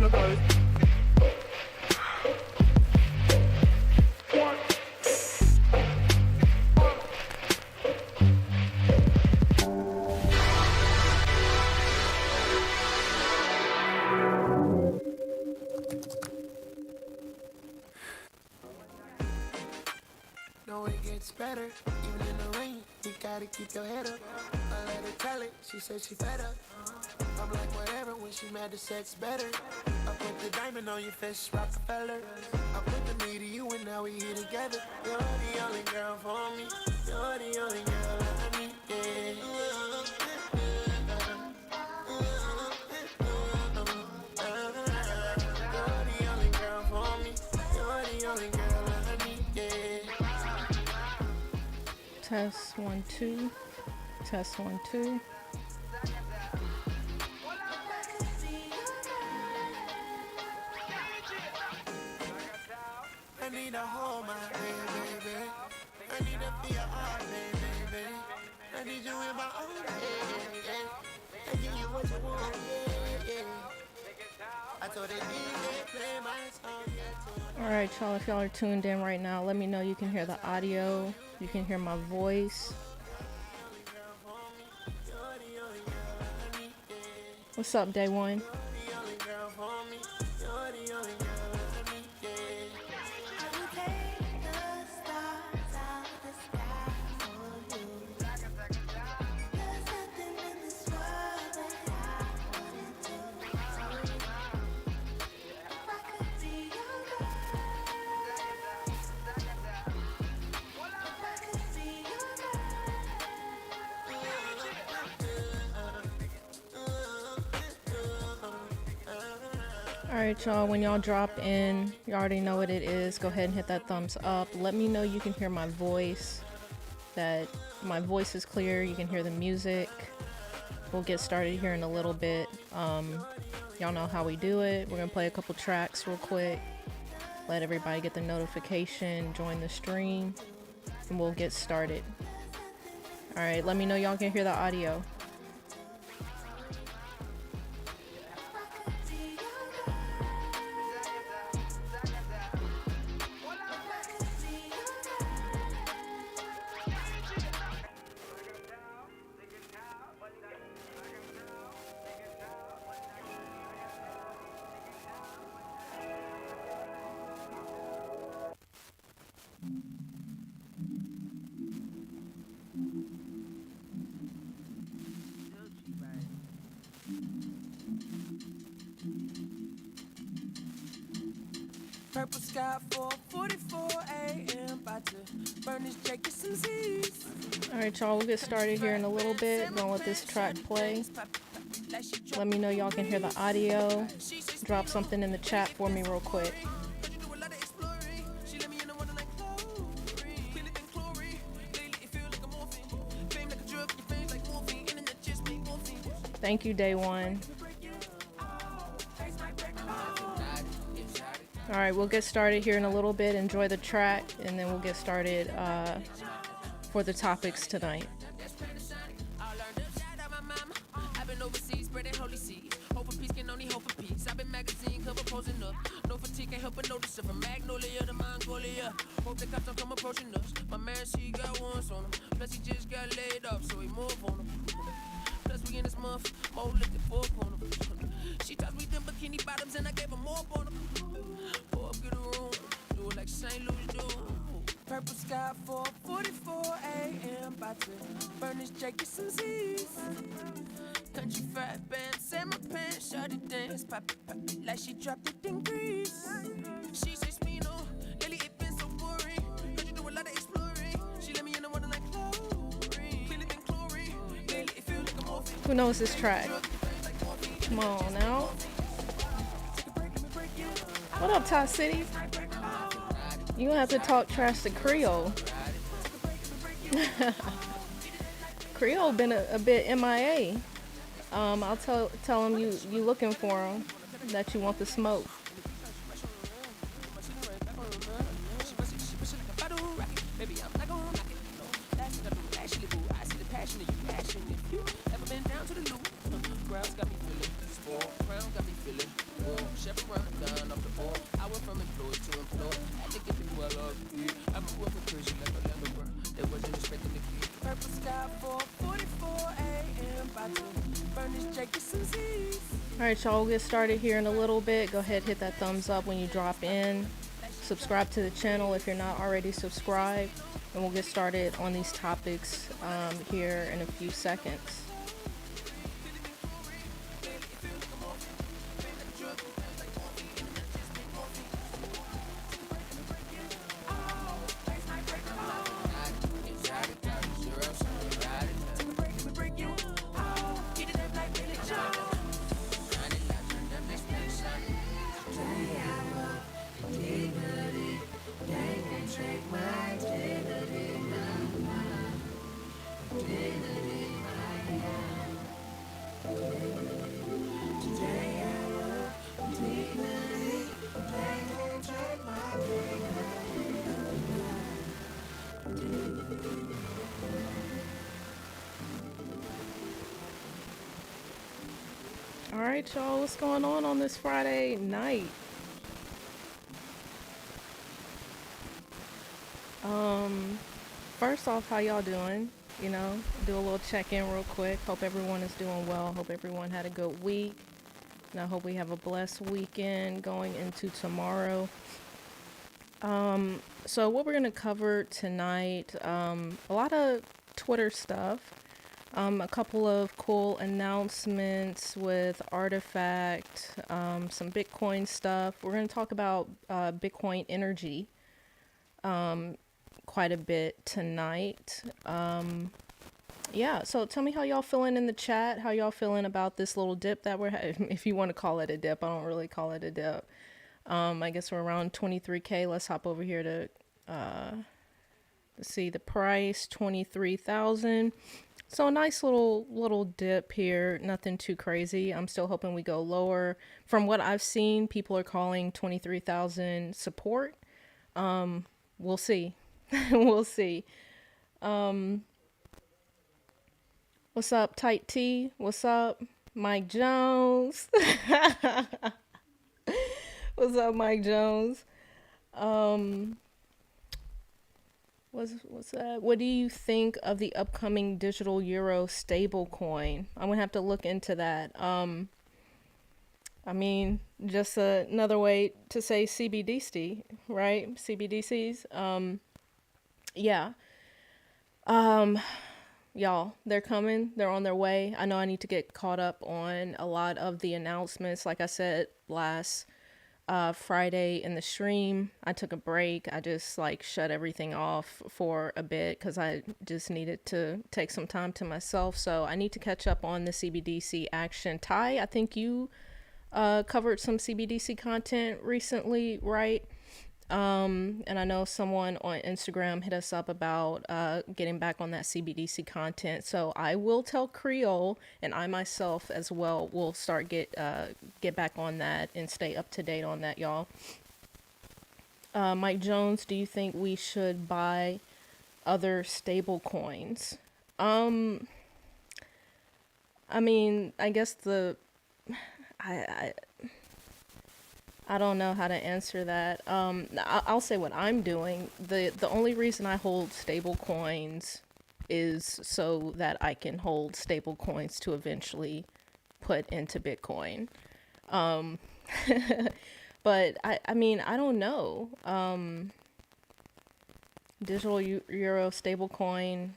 the clothes. No, it gets better, even in the rain. You gotta keep your head up. I let her tell it, she said she fed up. I'm like, whatever, when she mad, the sex better. I put the diamond on your face, Rockefeller. I put the me to you, and now we here together. You're the only girl for me. You're the only girl I need, yeah. You're the only girl for me. You're the only girl I need, yeah. Test 1 2. Test 1 2. I need to hold my baby. I need to feel all baby. I need you in my own head. I give you what you want, yeah. I told it DJ play my song. Alright, y'all, if y'all are tuned in right now, let me know you can hear the audio, you can hear my voice. What's up, day one? Alright, y'all, when y'all drop in, you already know what it is. Go ahead and hit that thumbs up. Let me know you can hear my voice, that my voice is clear, you can hear the music. We'll get started here in a little bit. Y'all know how we do it. We're gonna play a couple tracks real quick, let everybody get the notification, join the stream, and we'll get started. Alright, let me know y'all can hear the audio. Purple sky 4:44 a.m. About to burn this jacket some Z's. Alright, y'all, we'll get started here in a little bit. Gonna let this track play. Let me know y'all can hear the audio. Drop something in the chat for me real quick. Thank you, day one. Alright, we'll get started here in a little bit. Enjoy the track, and then we'll get started for the topics tonight. No fatigue, can't help but notice it from Magnolia to Mongolia. Hope the cops don't come approaching us. My man, she got ones on him. Plus, he just got laid off, so he move on him. Plus, we in this month, more looking for on him. She tossed me them bikini bottoms, and I gave her more on them. Pull up, get a room, do it like St. Louis do. Purple sky 4:44 a.m. About to burn this jacket some Z's. Country fat bands and my pants, shawty dance, pop it like she dropped it in Greece. She says me no, lately it been so boring. Heard you do a lot of exploring. She let me in the water like chlorine. Feel it in chlorine. Lately it feel like I'm off. Who knows this track? Come on now. What up, Ty City? You gonna have to talk trash to Creole. Creole been a bit MIA. I'll tell him you looking for him, that you want the smoke. Alright, y'all, we'll get started here in a little bit. Go ahead, hit that thumbs up when you drop in. Subscribe to the channel if you're not already subscribed. And we'll get started on these topics here in a few seconds. Alright, y'all, what's going on this Friday night? First off, how y'all doing? You know, do a little check-in real quick. Hope everyone is doing well. Hope everyone had a good week. And I hope we have a blessed weekend going into tomorrow. So what we're going to cover tonight, a lot of Twitter stuff. A couple of cool announcements with Artifact, some Bitcoin stuff. We're going to talk about Bitcoin energy quite a bit tonight. Yeah, so tell me how y'all feeling in the chat. How y'all feeling about this little dip that we're having, if you want to call it a dip. I don't really call it a dip. I guess we're around 23K. Let's hop over here to see the price, 23,000. So a nice little dip here, nothing too crazy. I'm still hoping we go lower. From what I've seen, people are calling 23,000 support. We'll see. We'll see. What's up, Tight T? What's up, Mike Jones? What's up, Mike Jones? What's that? What do you think of the upcoming digital euro stablecoin? I'm gonna have to look into that. I mean, just another way to say CBDC, right? CBDCs. Yeah. Y'all, they're coming. They're on their way. I know I need to get caught up on a lot of the announcements. Like I said last Friday in the stream, I took a break. I just shut everything off for a bit because I just needed to take some time to myself. So I need to catch up on the CBDC action. Ty, I think you covered some CBDC content recently, right? And I know someone on Instagram hit us up about getting back on that CBDC content. So I will tell Creole, and I myself as well will start get back on that and stay up to date on that, y'all. Mike Jones, do you think we should buy other stable coins? I mean, I guess I don't know how to answer that. I'll say what I'm doing. The only reason I hold stable coins is so that I can hold stable coins to eventually put into Bitcoin. But I mean, I don't know. Digital euro stable coin.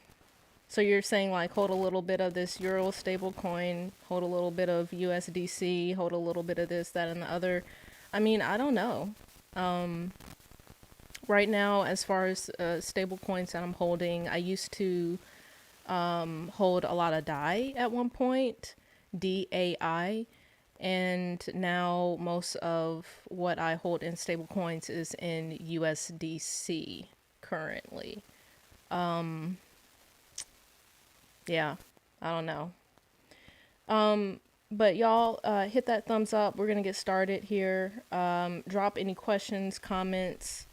So you're saying hold a little bit of this euro stable coin, hold a little bit of USDC, hold a little bit of this, that, and the other. I mean, I don't know. Right now, as far as stable coins that I'm holding, I used to hold a lot of DAI at one point, DAI, and now most of what I hold in stable coins is in USDC currently. Yeah, I don't know. But y'all, hit that thumbs up. We're going to get started here. Drop any questions, comments,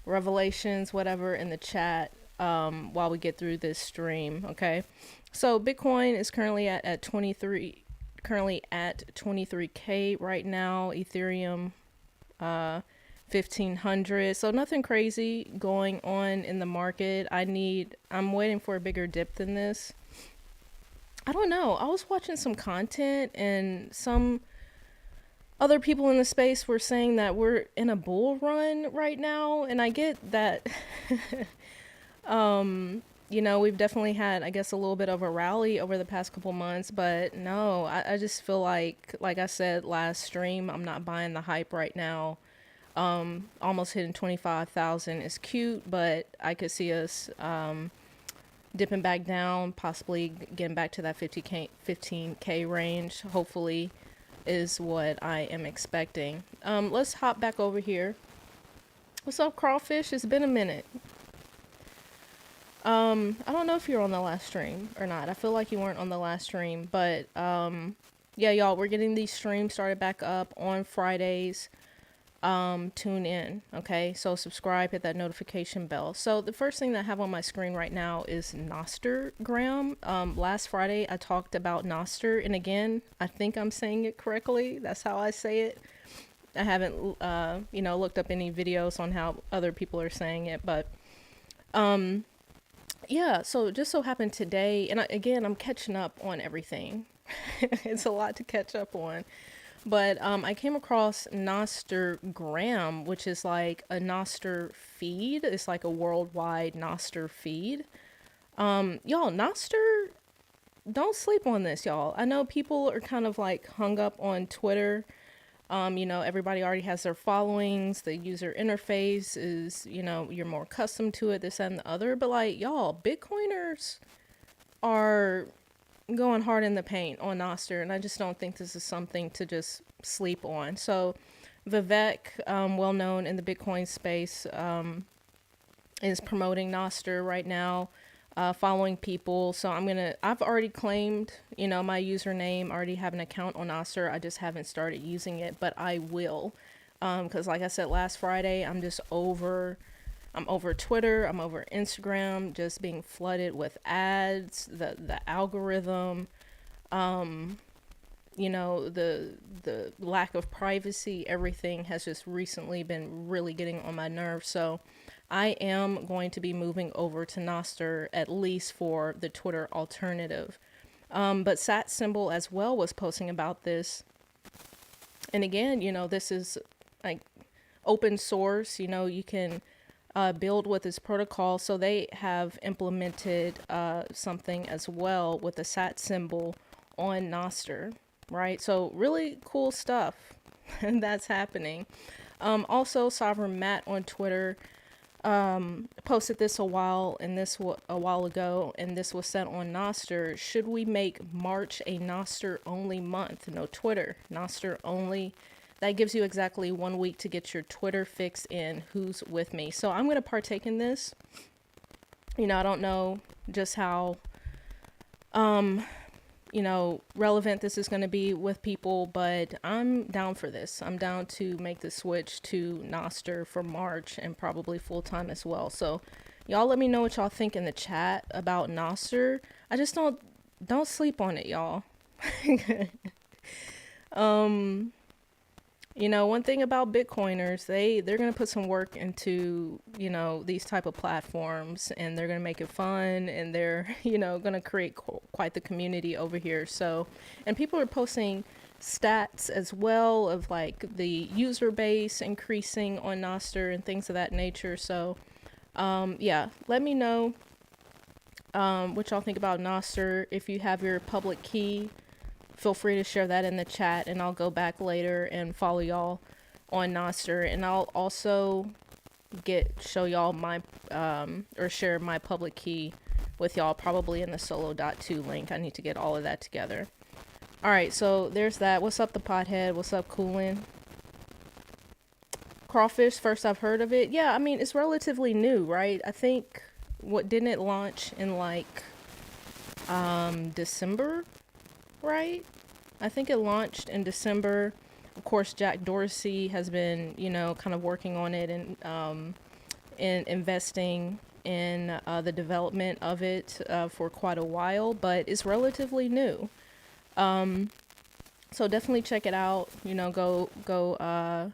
revelations, whatever in the chat while we get through this stream, okay? So Bitcoin is currently at 23K right now. Ethereum 1,500. So nothing crazy going on in the market. I'm waiting for a bigger dip than this. I don't know. I was watching some content and some other people in the space were saying that we're in a bull run right now. And I get that, we've definitely had, I guess, a little bit of a rally over the past couple months. But no, I just feel like I said last stream, I'm not buying the hype right now. Almost hitting 25,000 is cute, but I could see us dipping back down, possibly getting back to that 15K range, hopefully, is what I am expecting. Let's hop back over here. What's up, Crawfish? It's been a minute. I don't know if you're on the last stream or not. I feel like you weren't on the last stream, but yeah, y'all, we're getting these streams started back up on Fridays. Tune in, okay? So subscribe, hit that notification bell. So the first thing that I have on my screen right now is Nostrgram. Last Friday I talked about Nostr, and again, I think I'm saying it correctly. That's how I say it. I haven't, looked up any videos on how other people are saying it, but yeah. So just so happened today, and I'm catching up on everything. It's a lot to catch up on. But I came across Nostrgram, which is like a Nostr feed. It's like a worldwide Nostr feed. Y'all, Nostr, don't sleep on this, y'all. I know people are kind of like hung up on Twitter. Everybody already has their followings. The user interface is, you're more accustomed to it, this and the other. But like, y'all, Bitcoiners are going hard in the paint on Nostr, and I just don't think this is something to just sleep on. So Vivek, well known in the Bitcoin space, is promoting Nostr right now, following people. So I've already claimed, my username, already have an account on Nostr. I just haven't started using it, but I will, because like I said last Friday, I'm over Twitter, I'm over Instagram, just being flooded with ads, the algorithm, the lack of privacy, everything has just recently been really getting on my nerves. So I am going to be moving over to Nostr, at least for the Twitter alternative. But Sat Symbol as well was posting about this. And again, this is like open source, you can build with this protocol. So they have implemented something as well with the Sat Symbol on Nostr, right? So really cool stuff that's happening. Also, Sovereign Matt on Twitter posted this a while ago, and this was sent on Nostr. Should we make March a Nostr only month? No Twitter, Nostr only. That gives you exactly 1 week to get your Twitter fix in. Who's with me? So I'm going to partake in this. I don't know just how, relevant this is going to be with people, but I'm down for this. I'm down to make the switch to Nostr for March and probably full time as well. So y'all let me know what y'all think in the chat about Nostr. I just don't sleep on it, y'all. One thing about Bitcoiners, they're going to put some work into, these type of platforms, and they're going to make it fun, and they're, going to create quite the community over here. So, and people are posting stats as well of like the user base increasing on Nostr and things of that nature. So, yeah, let me know what y'all think about Nostr. If you have your public key, feel free to share that in the chat, and I'll go back later and follow y'all on Nostr, and I'll also show y'all my or share my public key with y'all, probably in the solo.2 link. I need to get all of that together. All right, so there's that. What's up, the pothead? What's up, Coolin? Crawfish, first I've heard of it. Yeah, I mean, it's relatively new, right? I think, didn't it launch in like December? Right? I think it launched in December. Of course, Jack Dorsey has been, kind of working on it and investing in the development of it for quite a while, but it's relatively new. So definitely check it out. Go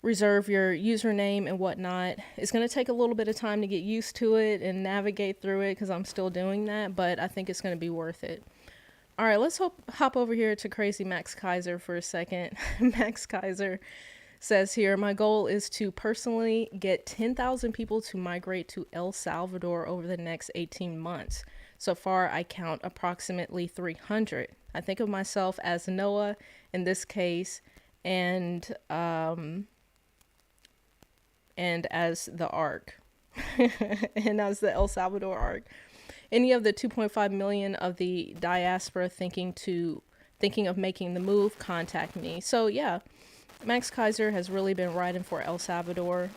reserve your username and whatnot. It's going to take a little bit of time to get used to it and navigate through it, because I'm still doing that, but I think it's going to be worth it. All right, let's hop over here to Crazy Max Keiser for a second. Max Keiser says here, my goal is to personally get 10,000 people to migrate to El Salvador over the next 18 months. So far, I count approximately 300. I think of myself as Noah in this case, and as the Ark, and as the El Salvador Ark. Any of the 2.5 million of the diaspora thinking of making the move, contact me. So yeah, Max Keiser has really been riding for El Salvador.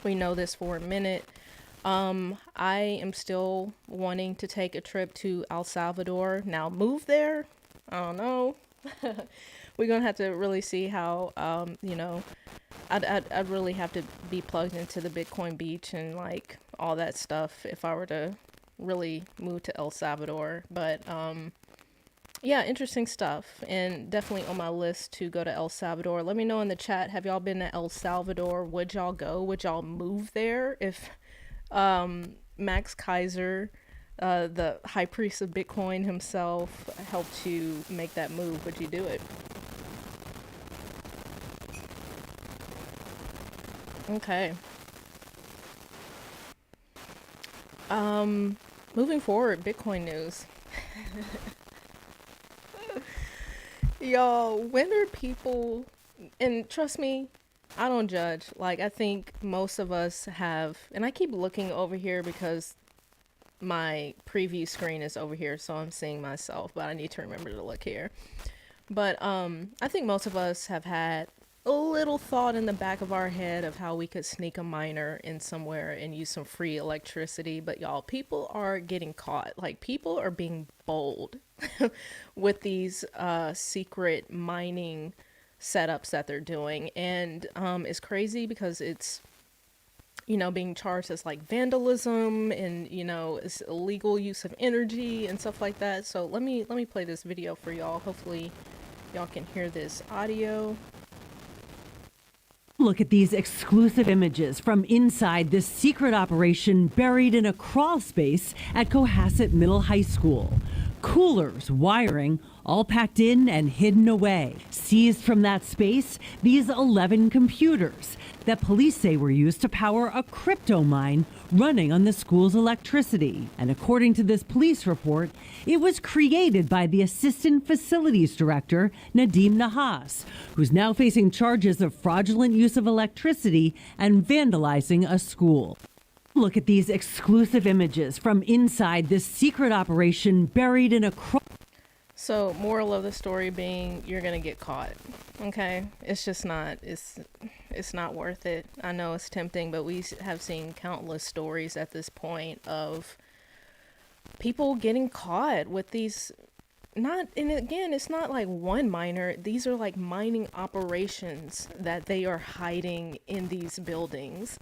We know this for a minute. I am still wanting to take a trip to El Salvador. Now move there? I don't know. We're gonna have to really see how, you know, I'd really have to be plugged into the Bitcoin beach and like all that stuff if I were to really move to El Salvador. But yeah, interesting stuff, and definitely on my list to go to El Salvador. Let me know in the chat, have y'all been to El Salvador? Would y'all go? Would y'all move there if Max Keiser, the high priest of Bitcoin himself, helped you make that move? Would you do it? Okay. Moving forward, Bitcoin news. Y'all, when are people, and trust me, I don't judge. Like, I think most of us have, and I keep looking over here because my preview screen is over here, so I'm seeing myself, but I need to remember to look here. But I think most of us have had a little thought in the back of our head of how we could sneak a miner in somewhere and use some free electricity. But y'all, people are getting caught. Like, people are being bold with these secret mining setups that they're doing. And it's crazy because it's, you know, being charged as like vandalism and, you know, it's illegal use of energy and stuff like that. So let me play this video for y'all. Hopefully y'all can hear this audio. Look at these exclusive images from inside this secret operation buried in a crawl space at Cohasset Middle High School. Coolers, wiring, all packed in and hidden away. Seized from that space, these 11 computers that police say were used to power a crypto mine running on the school's electricity. And according to this police report, it was created by the Assistant Facilities Director, Nadim Nahas, who's now facing charges of fraudulent use of electricity and vandalizing a school. Look at these exclusive images from inside this secret operation buried in a So, moral of the story being, you're gonna get caught. Okay, it's just not. It's not worth it. I know it's tempting, but we have seen countless stories at this point of people getting caught with these. Not, and again, it's not like one miner. These are like mining operations that they are hiding in these buildings.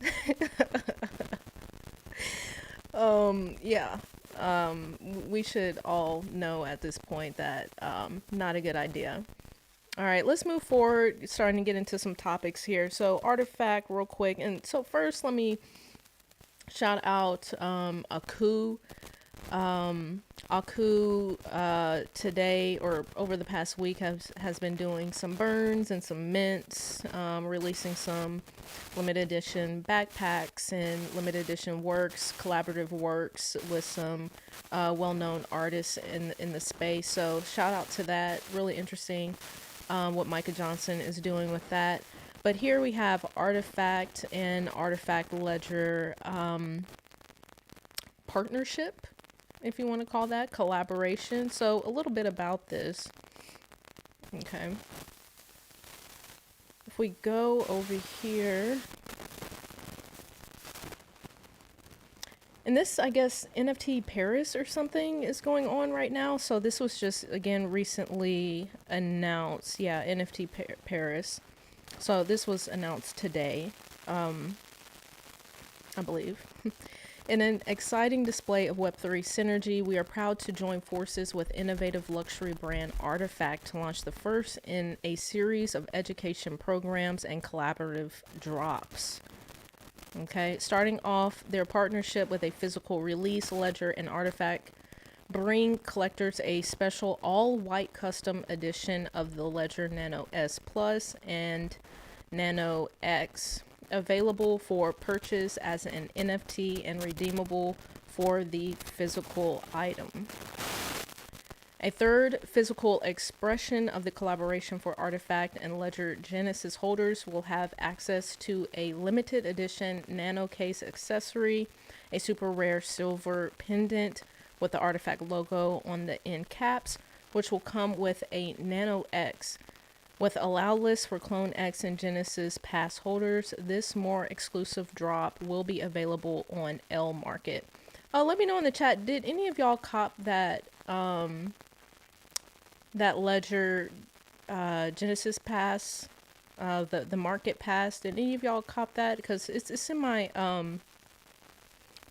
Yeah. We should all know at this point that not a good idea. All right, let's move forward, starting to get into some topics here. So Artifact real quick. And so first, let me shout out Aku. Aku today or over the past week has been doing some burns and some mints, releasing some limited edition backpacks and limited edition works, collaborative works with some well-known artists in the space. So shout out to that. Really interesting what Micah Johnson is doing with that. But here we have Artifact and Artifact Ledger partnership, if you want to call that, collaboration. So a little bit about this. Okay. If we go over here, and this, I guess, NFT Paris or something is going on right now. So this was just, again, recently announced. Yeah, NFT Paris. So this was announced today, I believe. In an exciting display of Web3 synergy, we are proud to join forces with innovative luxury brand Artifact to launch the first in a series of education programs and collaborative drops. Okay, starting off their partnership with a physical release, Ledger and Artifact bring collectors a special all-white custom edition of the Ledger Nano S Plus and Nano X, available for purchase as an NFT and redeemable for the physical item. A third physical expression of the collaboration for Artifact and Ledger Genesis holders will have access to a limited edition nano case accessory, a super rare silver pendant with the Artifact logo on the end caps, which will come with a Nano X. With allow lists for Clone X and Genesis pass holders, this more exclusive drop will be available on L Market. Let me know in the chat, did any of y'all cop that that Ledger Genesis pass, the market pass? Did any of y'all cop that? Because it's in my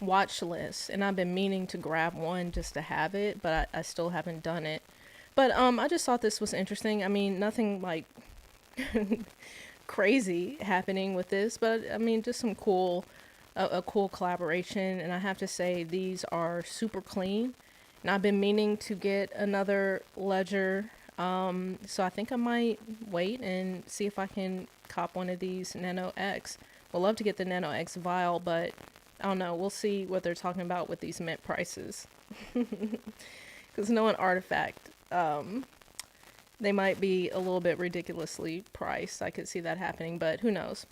watch list, and I've been meaning to grab one just to have it, but I still haven't done it. But I just thought this was interesting. I mean, nothing like crazy happening with this, but I mean, just some cool, a cool collaboration. And I have to say, these are super clean. And I've been meaning to get another Ledger, so I think I might wait and see if I can cop one of these Nano X. Would love to get the Nano X vial, but I don't know. We'll see what they're talking about with these mint prices. Because knowing Artifact, they might be a little bit ridiculously priced. I could see that happening, but who knows?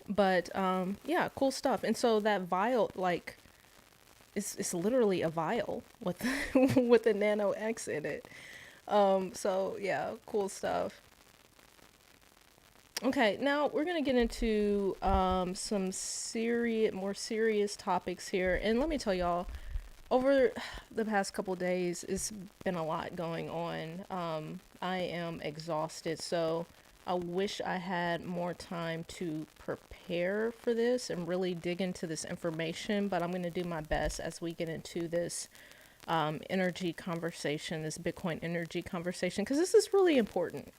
But yeah, cool stuff. And so that vial, like, it's literally a vial with with the Nano X in it. So yeah, cool stuff. Okay, now we're gonna get into some more serious topics here, and let me tell y'all, over the past couple days, it's been a lot going on. I am exhausted, so I wish I had more time to prepare for this and really dig into this information, but I'm gonna do my best as we get into this energy conversation, this Bitcoin energy conversation, because this is really important.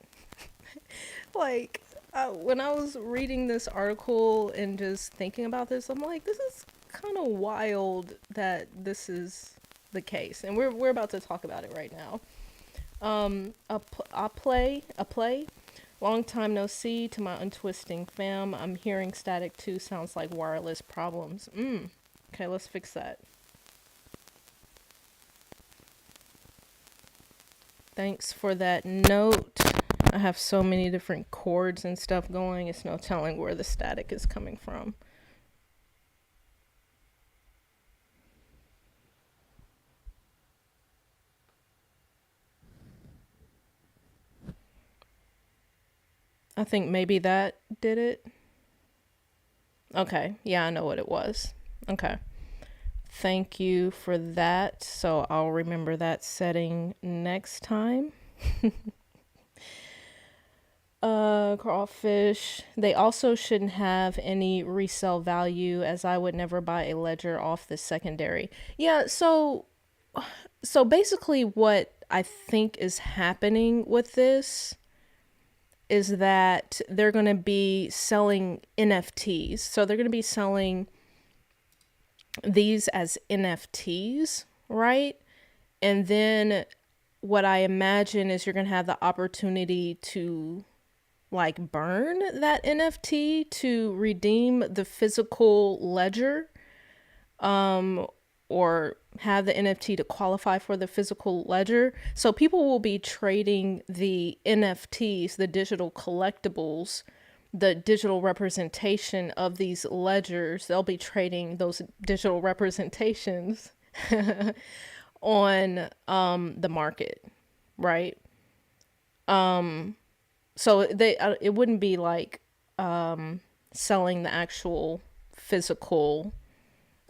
Like, when I was reading this article and just thinking about this, I'm like, this is kind of wild that this is the case, and we're about to talk about it right now. A play. Long time no see to my untwisting fam. I'm hearing static too. Sounds like wireless problems. Okay, let's fix that. Thanks for that note. I have so many different chords and stuff going. It's no telling where the static is coming from. I think maybe that did it. Okay, yeah, I know what it was. Okay. Thank you for that. So I'll remember that setting next time. Crawfish. They also shouldn't have any resale value, as I would never buy a ledger off the secondary. Yeah, so basically what I think is happening with this is that they're going to be selling NFTs. So they're going to be selling these as NFTs, right? And then what I imagine is you're going to have the opportunity to like burn that NFT to redeem the physical ledger, or have the NFT to qualify for the physical ledger. So people will be trading the NFTs, the digital collectibles, the digital representation of these ledgers. They'll be trading those digital representations on the market, right? So it wouldn't be like selling the actual physical.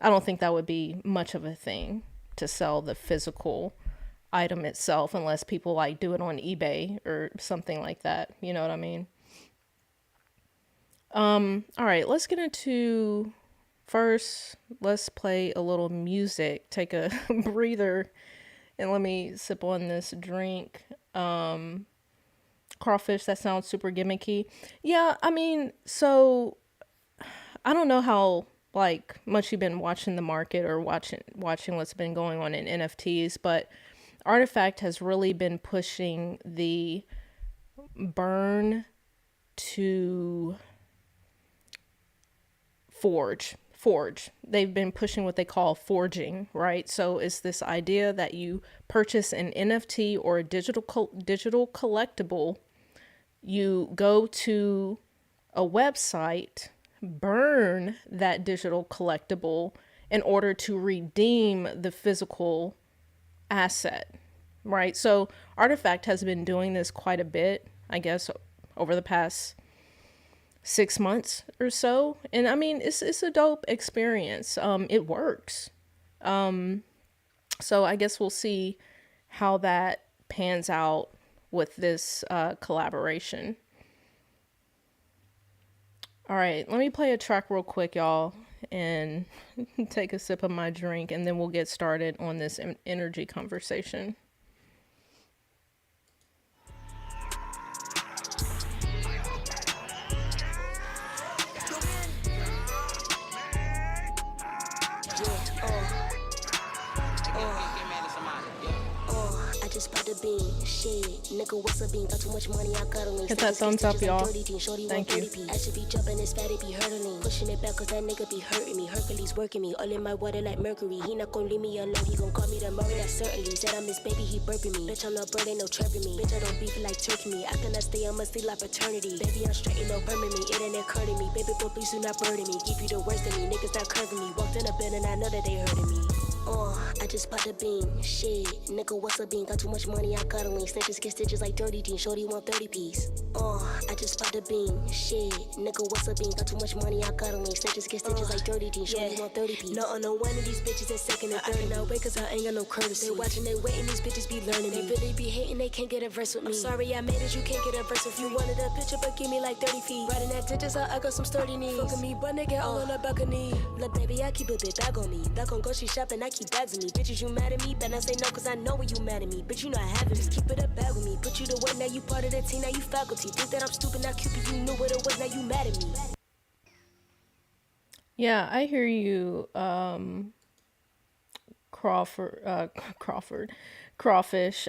I don't think that would be much of a thing to sell the physical item itself, unless people like do it on eBay or something like that. You know what I mean? All right, let's get into first. Let's play a little music, take a breather, and let me sip on this drink. Crawfish, that sounds super gimmicky. Yeah, I mean, so I don't know how like much you've been watching the market or watching what's been going on in NFTs, but Artifact has really been pushing the burn to forge. They've been pushing what they call forging, right? So it's this idea that you purchase an NFT or a digital collectible, you go to a website, burn that digital collectible in order to redeem the physical asset, right? So Artifact has been doing this quite a bit, I guess, over the past 6 months or so. And I mean, it's a dope experience. It works. So I guess we'll see how that pans out with this collaboration. All right, let me play a track real quick, y'all, and take a sip of my drink, and then we'll get started on this energy conversation. Nigga, what's a bean? Got too much money, I gotta lean. Hit that thumbs up, y'all. Thank you. I should be jumping this fatty be hurtling. Pushing it back cause that nigga be hurting me. Hercules working me, all in my water like mercury. He not gon' leave me alone, he gon' call me the Murray, that certainly. Said I'm his baby, he burping me. Bitch, I'm no bird, ain't no chirping me. Bitch, I don't beef like turkey me. I cannot stay, I must steal like fraternity. Baby, I'm straight, ain't no permit me. It ain't occurring me. Baby, boy, please do not burden me. Give you the worst of me, niggas not curving me. Walked in a bed and I know that they hurting me. I just bought the bean. Shit, nigga, what's a bean? Got too much money, I gotta lean. Snitches get stitches like dirty jeans. Shorty want 30 piece. I just bought the bean. Shit, nigga, what's a bean? Got too much money, I gotta lean. Snitches get stitches like dirty jeans. Shorty want 30 piece. No, no one of these bitches is second and third. I cannot wait cause I ain't got no courtesy. They watching, they waiting, these bitches be learning me. They really be hating, they can't get a verse with me. I'm sorry I made it, you can't get a verse with you. Wanted a picture, but give me like 30 feet. Riding that digits, I got some sturdy knees. Fucking me, but nigga, all on the balcony. Look, baby, I keep a bit bag on me. Back on grocery shopping, I keep bags of me. Bitches, you mad at me? Better not say no, cause I know when you mad at me. Bitch, you not having, just keep it up bag with me. Put you to work, now you part of the team, now you faculty. Think that I'm stupid, now Cupid, you knew what it was, now you mad at me. Yeah, I hear you, Crawfish. Crawfish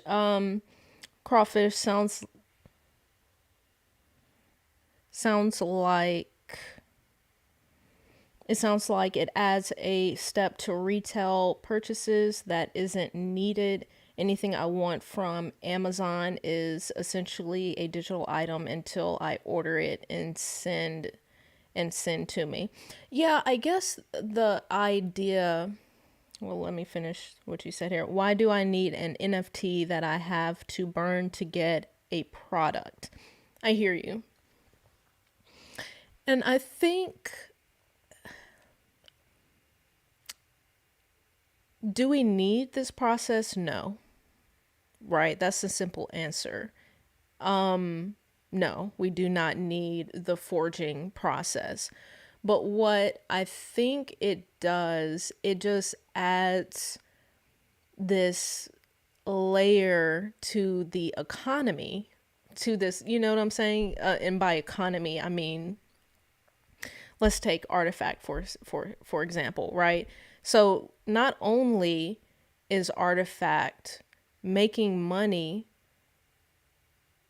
sounds like it adds a step to retail purchases that isn't needed. Anything I want from Amazon is essentially a digital item until I order it and send to me. Yeah, I guess the idea, well, let me finish what you said here. Why do I need an NFT that I have to burn to get a product? I hear you. And I think, do we need this process? No. Right? That's a simple answer. No, we do not need the forging process. But what I think it does, it just adds this layer to the economy, to this, you know what I'm saying? And by economy, I mean, let's take Artifact for example, right? So not only is Artifact making money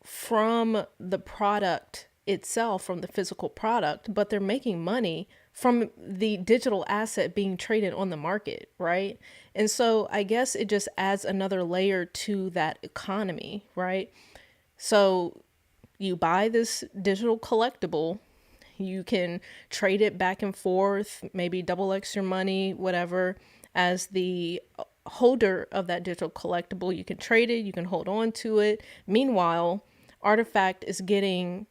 from the product itself, from the physical product, but they're making money from the digital asset being traded on the market, right? And so I guess it just adds another layer to that economy, right? So you buy this digital collectible, you can trade it back and forth, maybe double X your money, whatever. As the holder of that digital collectible, you can trade it, you can hold on to it. Meanwhile, Artifact is getting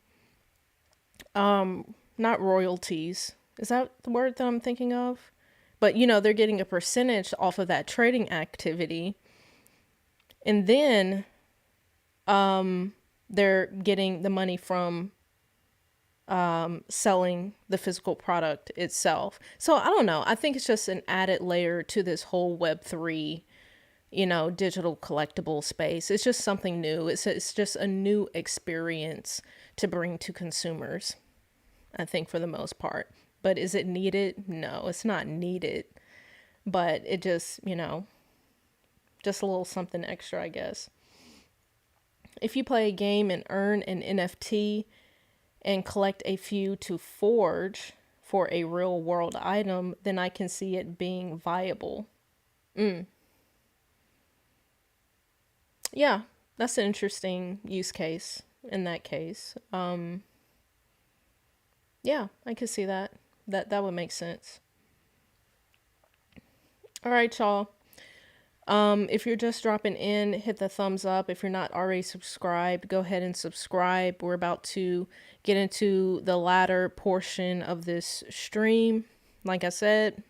not royalties. Is that the word that I'm thinking of? But, you know, they're getting a percentage off of that trading activity. And then they're getting the money from selling the physical product itself. So I don't know. I think it's just an added layer to this whole Web3, you know, digital collectible space. It's just something new. It's just a new experience to bring to consumers, I think, for the most part. But is it needed? No, it's not needed. But it just, just a little something extra, I guess. If you play a game and earn an NFT and collect a few to forge for a real world item, then I can see it being viable. Yeah, that's an interesting use case in that case. Yeah, I could see that. That would make sense. All right, y'all. If you're just dropping in, hit the thumbs up. If you're not already subscribed, go ahead and subscribe. We're about to get into the latter portion of this stream. Like I said,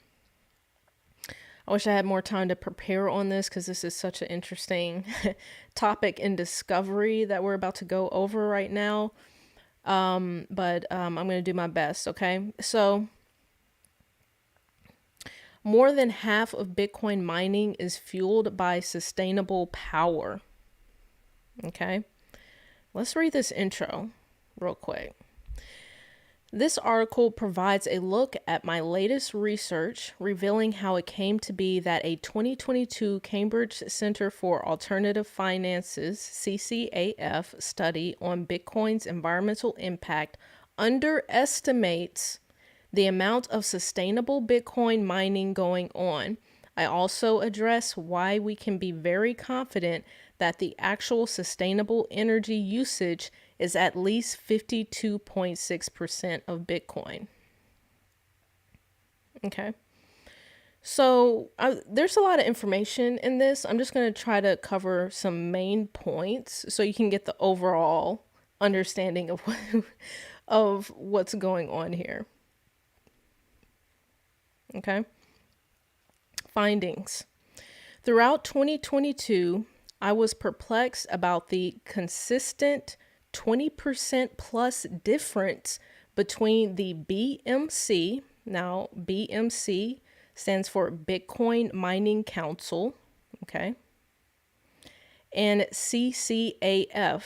I wish I had more time to prepare on this because this is such an interesting topic and discovery that we're about to go over right now. But I'm going to do my best, okay? So, more than half of Bitcoin mining is fueled by sustainable power. Okay, let's read this intro real quick. This article provides a look at my latest research, revealing how it came to be that a 2022 Cambridge Center for Alternative Finance's CCAF study on Bitcoin's environmental impact underestimates the amount of sustainable Bitcoin mining going on. I also address why we can be very confident that the actual sustainable energy usage is at least 52.6% of Bitcoin. Okay. So there's a lot of information in this. I'm just going to try to cover some main points so you can get the overall understanding of what's going on here. Okay. Findings. Throughout 2022, I was perplexed about the consistent 20% plus difference between the BMC. Now, BMC stands for Bitcoin Mining Council. Okay. And CCAF.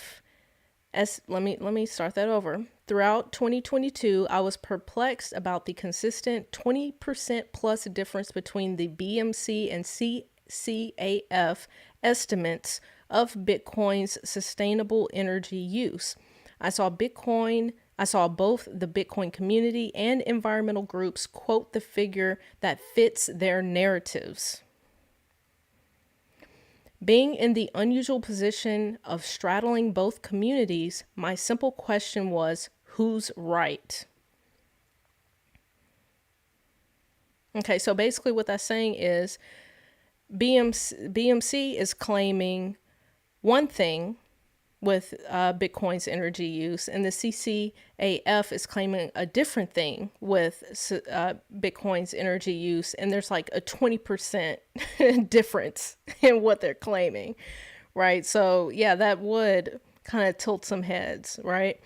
Let me start that over. Throughout 2022, I was perplexed about the consistent 20% plus difference between the BMC and CCAF estimates of Bitcoin's sustainable energy use. I saw both the Bitcoin community and environmental groups quote the figure that fits their narratives. Being in the unusual position of straddling both communities, my simple question was, who's right? Okay, so basically what that's saying is BMC is claiming one thing with Bitcoin's energy use, and the CCAF is claiming a different thing with Bitcoin's energy use, and there's like a 20% difference in what they're claiming, right? So yeah, that would kind of tilt some heads, right?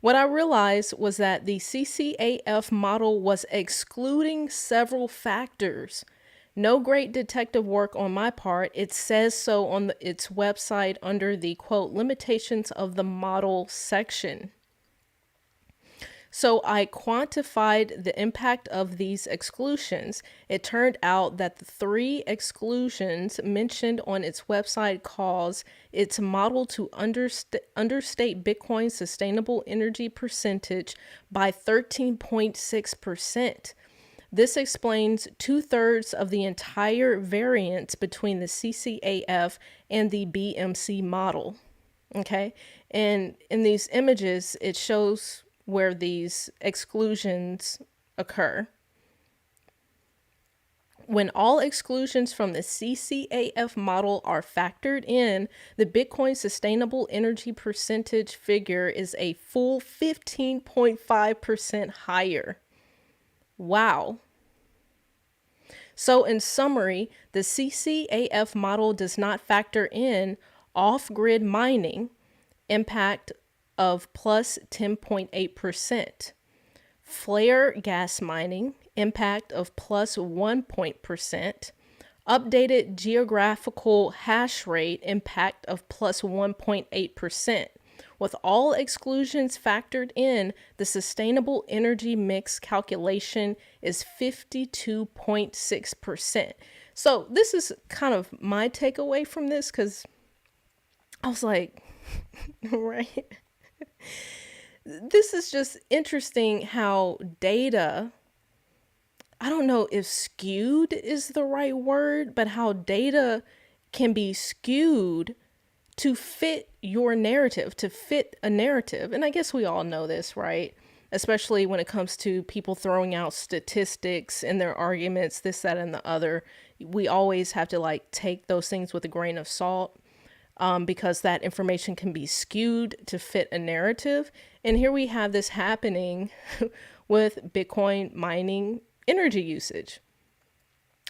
What I realized was that the CCAF model was excluding several factors. No great detective work on my part. It says so on its website under the quote limitations of the model section. So I quantified the impact of these exclusions. It turned out that the 3 exclusions mentioned on its website cause its model to understate Bitcoin's sustainable energy percentage by 13.6%. This explains 2/3 of the entire variance between the CCAF and the BMC model. Okay. And in these images, it shows where these exclusions occur. When all exclusions from the CCAF model are factored in, the Bitcoin sustainable energy percentage figure is a full 15.5% higher. Wow. So in summary, the CCAF model does not factor in off-grid mining impact of plus 10.8%, flare gas mining impact of plus 1%, updated geographical hash rate impact of plus 1.8%, With all exclusions factored in, the sustainable energy mix calculation is 52.6%. So this is kind of my takeaway from this, because I was like, right? This is just interesting how data, I don't know if skewed is the right word, but how data can be skewed to fit your narrative, to fit a narrative. And I guess we all know this, right? Especially when it comes to people throwing out statistics in their arguments, this, that, and the other. We always have to like take those things with a grain of salt, because that information can be skewed to fit a narrative. And here we have this happening with Bitcoin mining energy usage.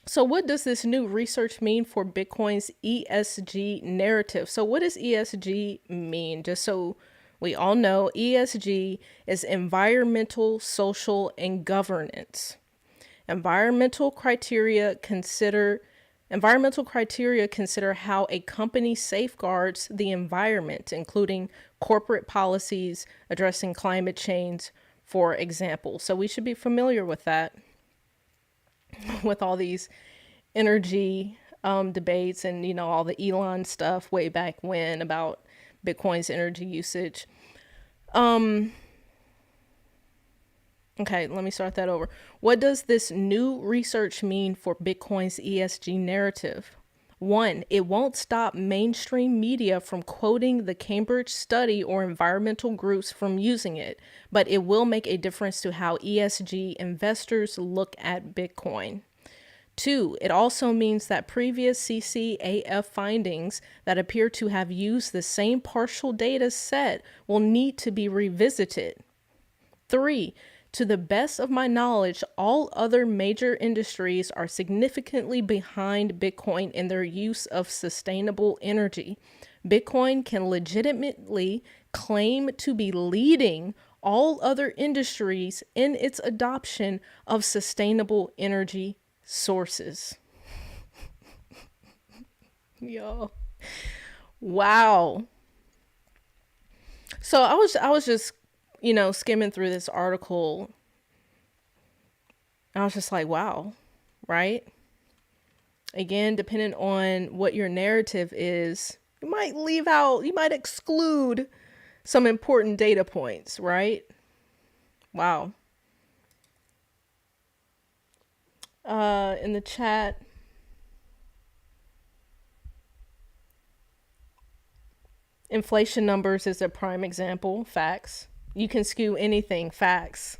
So what does this new research mean for Bitcoin's ESG narrative? So what does ESG mean? Just so we all know, ESG is environmental, social, and governance. Environmental criteria consider how a company safeguards the environment, including corporate policies addressing climate change, for example. So we should be familiar with that, with all these energy debates and, you know, all the Elon stuff way back when about Bitcoin's energy usage. Okay, let me start that over. What does this new research mean for Bitcoin's ESG narrative? 1, it won't stop mainstream media from quoting the Cambridge study or environmental groups from using it, but it will make a difference to how ESG investors look at Bitcoin. 2, it also means that previous CCAF findings that appear to have used the same partial data set will need to be revisited. 3, to the best of my knowledge, all other major industries are significantly behind Bitcoin in their use of sustainable energy. Bitcoin can legitimately claim to be leading all other industries in its adoption of sustainable energy sources. Yo. Wow. So I was just, you know, skimming through this article. I was just like, wow, right? Again, depending on what your narrative is, you might exclude some important data points, right? Wow. In the chat, inflation numbers is a prime example. Facts. You can skew anything. Facts.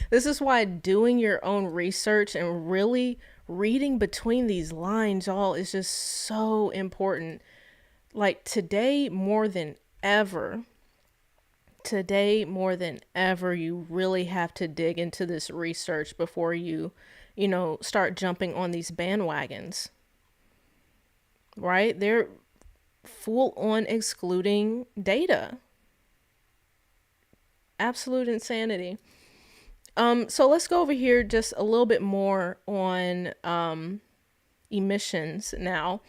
This is why doing your own research and really reading between these lines, y'all, is just so important. Like today more than ever, you really have to dig into this research before you start jumping on these bandwagons, right? They're full on excluding data. Absolute insanity. So let's go over here just a little bit more on emissions now.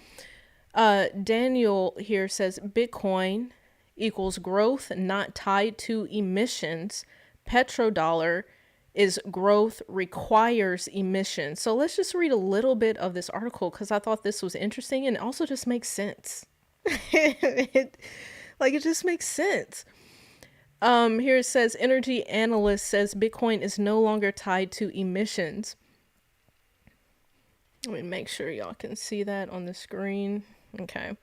Daniel here says Bitcoin equals growth not tied to emissions. Petrodollar is growth requires emissions. So let's just read a little bit of this article because I thought this was interesting and it also just makes sense. It just makes sense. Here it says, energy analyst says Bitcoin is no longer tied to emissions. Let me make sure y'all can see that on the screen. Okay.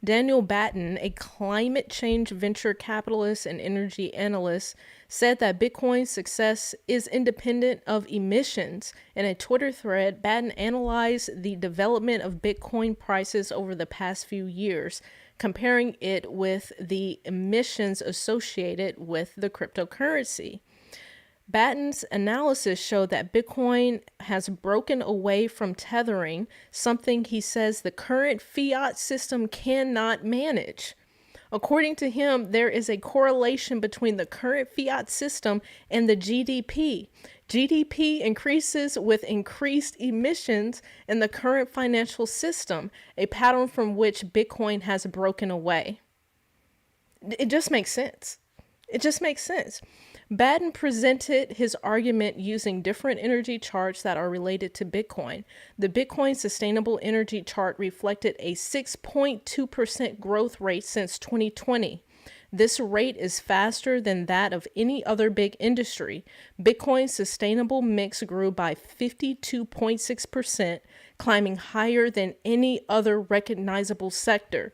Daniel Batten, a climate change venture capitalist and energy analyst, said that Bitcoin's success is independent of emissions. In a Twitter thread, Batten analyzed the development of Bitcoin prices over the past few years, comparing it with the emissions associated with the cryptocurrency. Batten's analysis showed that Bitcoin has broken away from tethering, something he says the current fiat system cannot manage. According to him, there is a correlation between the current fiat system and the GDP. GDP increases with increased emissions in the current financial system, a pattern from which Bitcoin has broken away. It just makes sense. It just makes sense. Baden presented his argument using different energy charts that are related to Bitcoin. The Bitcoin Sustainable Energy Chart reflected a 6.2% growth rate since 2020. This rate is faster than that of any other big industry. Bitcoin's sustainable mix grew by 52.6%, climbing higher than any other recognizable sector.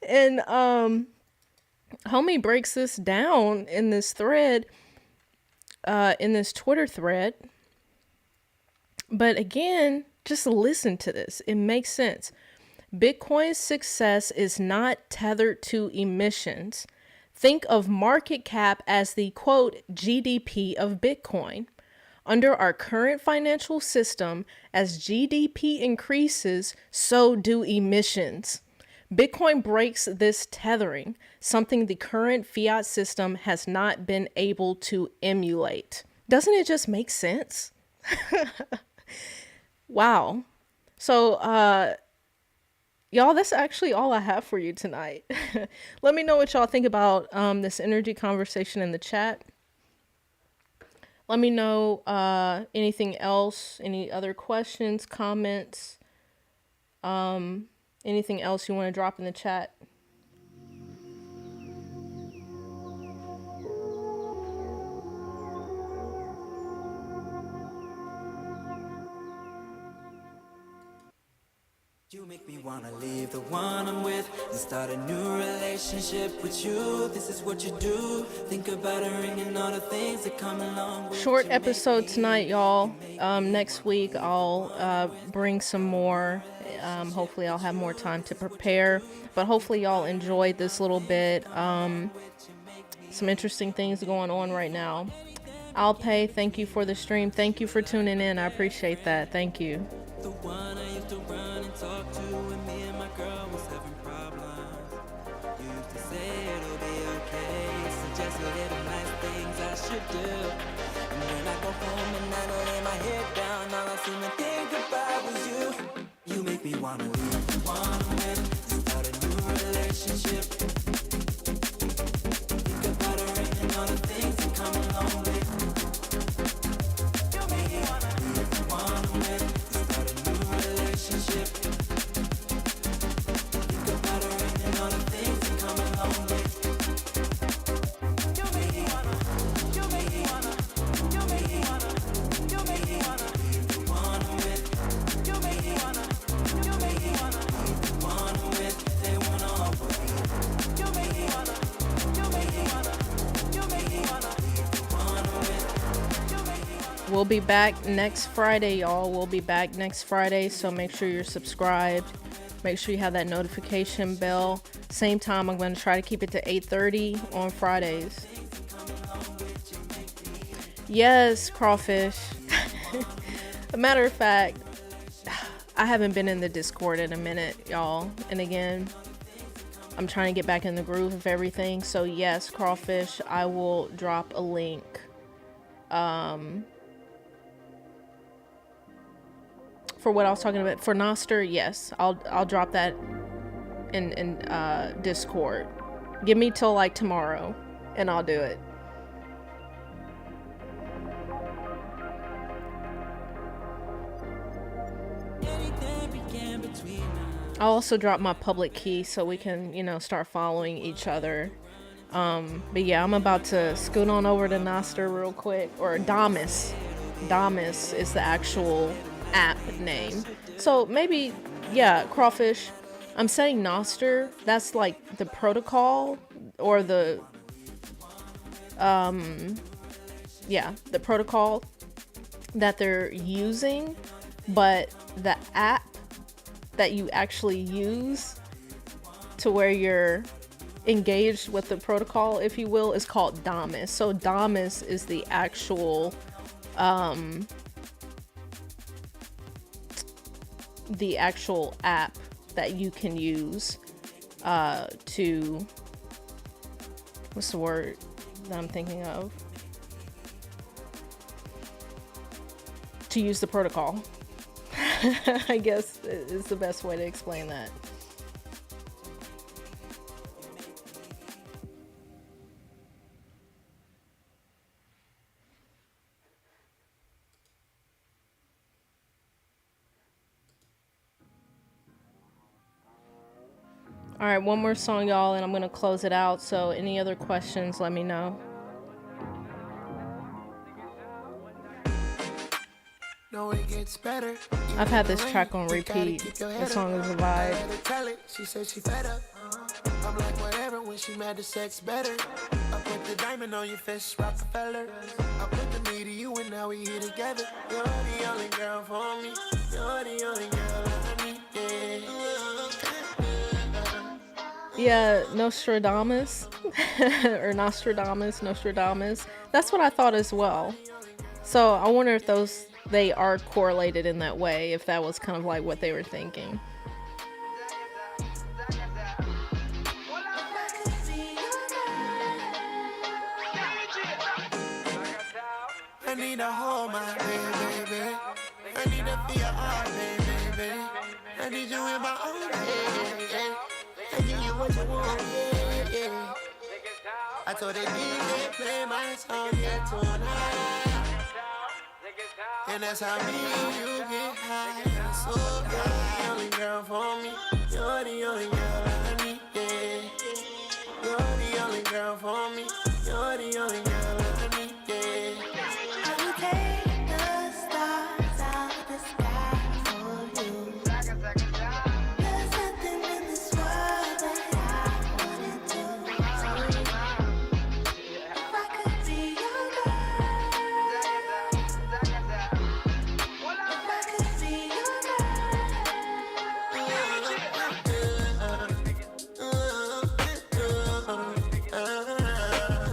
And homie breaks this down in this thread, in this Twitter thread. But again, just listen to this. It makes sense. Bitcoin's success is not tethered to emissions. Think of market cap as the, quote, GDP of Bitcoin. Under our current financial system, as GDP increases, so do emissions. Bitcoin breaks this tethering, something the current fiat system has not been able to emulate. Doesn't it just make sense? Wow. So, y'all, that's actually all I have for you tonight. Let me know what y'all think about this energy conversation in the chat. Let me know anything else, any other questions, comments, anything else you want to drop in the chat. You make me wanna leave the one I'm with and start a new relationship with you. This is what you do. Think about a ring and all the things that come along with Short you. episode tonight, y'all. Next week I'll bring some more. Hopefully I'll have more time to prepare, but hopefully y'all enjoyed this little bit. Some interesting things going on right now. I'll pay. Thank you for the stream. Thank you for tuning in. I appreciate that. Thank you. The one I used to run and talk to when me and my girl was having problems. You used to say it'll be okay, suggest little nice things I should do. And when I go home and I lay my head down, all I seem to think about was you. You make me wanna leave the one I'm with and start a new relationship. Think about a ring and all the things that come along with. You make me wanna leave the one I'm with. We'll be back next Friday, y'all. We'll be back next Friday, so make sure you're subscribed. Make sure you have that notification bell. Same time, I'm going to try to keep it to 8:30 on Fridays. Yes, Crawfish. A matter of fact, I haven't been in the Discord in a minute, y'all. And again, I'm trying to get back in the groove of everything. So yes, Crawfish, I will drop a link. For what I was talking about for Nostr, yes, I'll drop that in Discord. Give me till like tomorrow, and I'll do it. I'll also drop my public key so we can, start following each other. But yeah, I'm about to scoot on over to Nostr real quick, or Damus. Damus is the actual app name. So maybe, yeah, Crawfish, I'm saying Nostr, that's like the protocol, or the protocol that they're using, but the app that you actually use to where you're engaged with the protocol, if you will, is called Damus. So Damus is the actual app that you can use to, what's the word that I'm thinking of, to use the protocol. I guess is the best way to explain that. All right, one more song, y'all, and I'm going to close it out. So any other questions, let me know. No, it gets better. I've had this track on repeat. The song is a vibe. She said she fed up. I'm like, whatever, when she mad, the sex better. I put the diamond on your fist, Rockefeller. I put the me to you, and now we here together. You're the only girl for me. You're the only girl I need. Yeah, Nostradamus. Or Nostradamus. That's what I thought as well. So I wonder if they are correlated in that way, if that was kind of like what they were thinking. I need to hold my baby. I need to feel your heart, baby. I need you in my own head. I give you what you want, yeah. I told the DJ play my song, yeah, tonight. And that's how me and you get high. So you're the only girl for me. You're the only girl I need, yeah. You're the only girl for me. You're the only girl I need, yeah. I will take the stars out of the sky for you. There's nothing in this world that I wouldn't do. If I could be your girl, if I could be your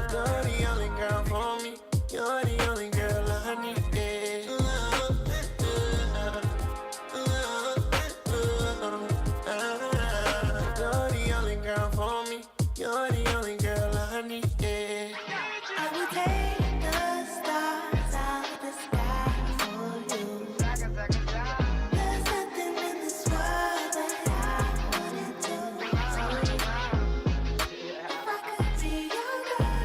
You're the only girl for me. You're the only girl I need, yeah. You're the only girl for me. You're the only girl I need, yeah. I will take the stars out of the sky for you. There's nothing in this world that I wouldn't do. If I could be your girl, if I could be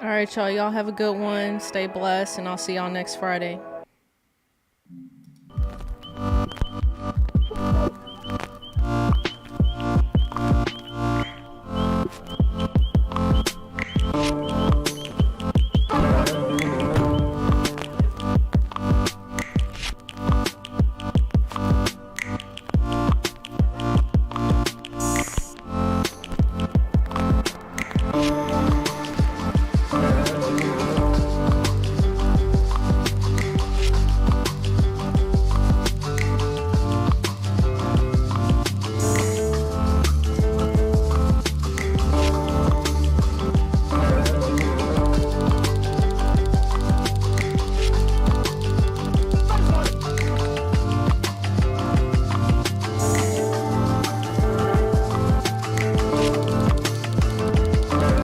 All right, y'all have a good one. Stay blessed, and I'll see y'all next Friday.